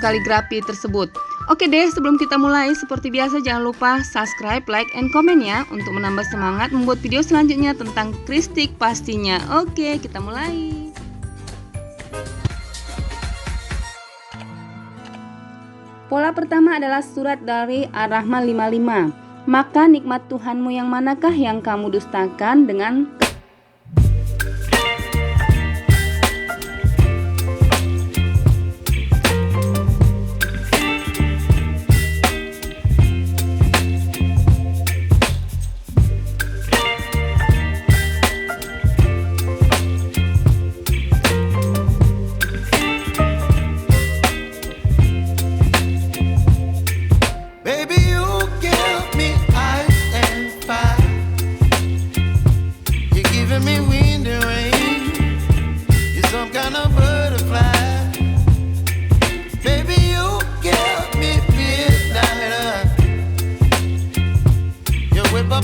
kaligrafi tersebut. Oke deh, sebelum kita mulai, seperti biasa jangan lupa subscribe, like, and comment ya, untuk menambah semangat membuat video selanjutnya tentang kristik pastinya. Oke, kita mulai. Pola pertama adalah surat dari Ar-Rahman 55. Maka nikmat Tuhanmu yang manakah yang kamu dustakan dengan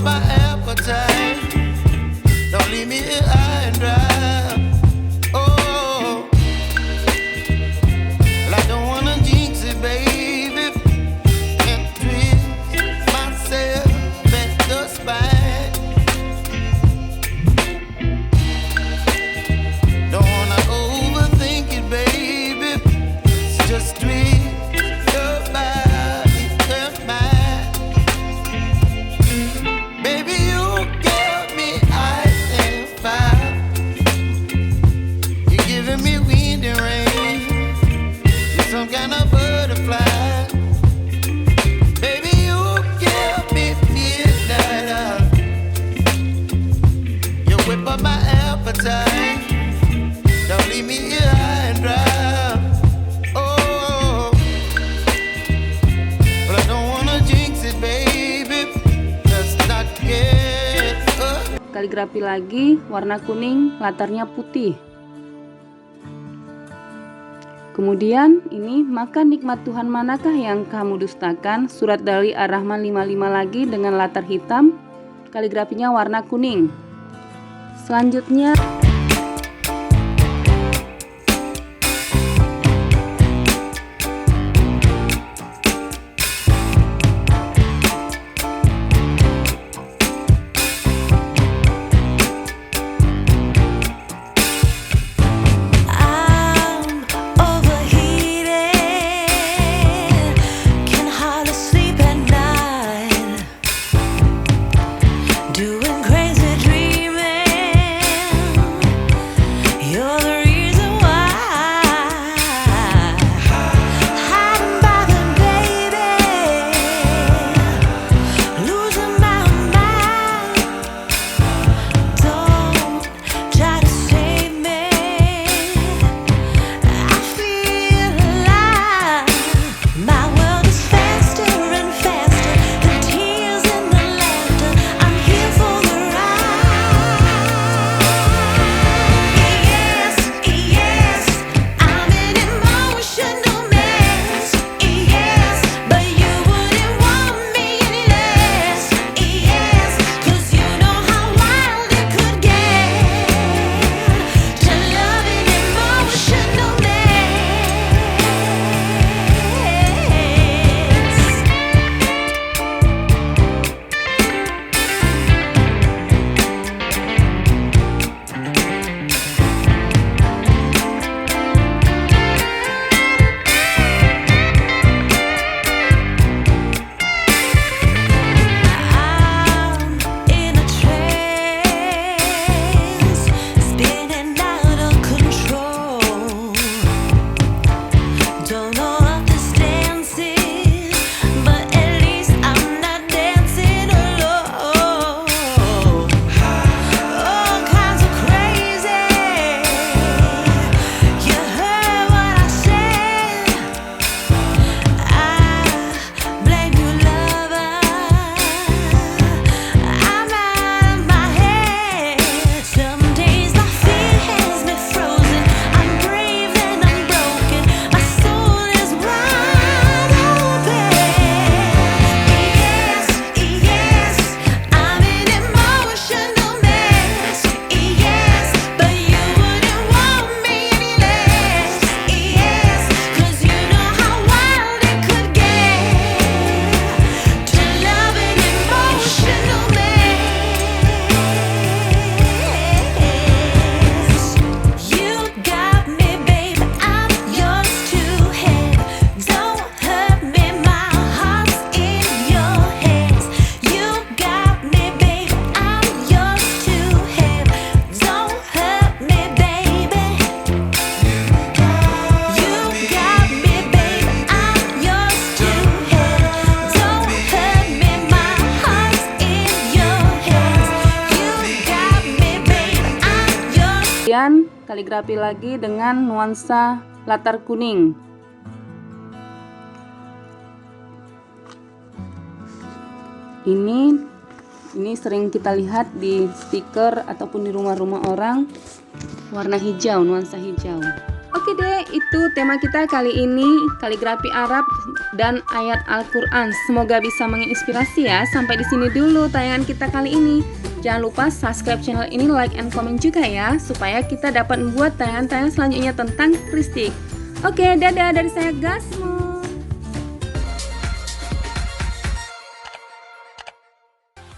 my appetite. Don't leave me here high and dry. Oh, well, I don't wanna jinx it, baby, and twist myself at the spine. Don't wanna overthink it, baby. It's just twist your body and mine. Don't leave me here high and dry. Oh, but I don't wanna jinx it, baby. Let's not get up. Kaligrafi lagi, warna kuning, latarnya putih. Kemudian ini, maka nikmat Tuhan manakah yang kamu dustakan, surat dari Ar-Rahman 55 lagi dengan latar hitam, kaligrafinya warna kuning. Selanjutnya doing crazy dreaming. Kemudian kaligrafi lagi dengan nuansa latar kuning. Ini sering kita lihat di stiker ataupun di rumah-rumah orang, warna hijau, nuansa hijau. Oke deh, itu tema kita kali ini, kaligrafi Arab dan ayat Al-Qur'an. Semoga bisa menginspirasi ya. Sampai di sini dulu tayangan kita kali ini. Jangan lupa subscribe channel ini, like and comment juga ya, supaya kita dapat membuat tayangan-tayangan selanjutnya tentang kristik. Oke, dadah dari saya Gassmom.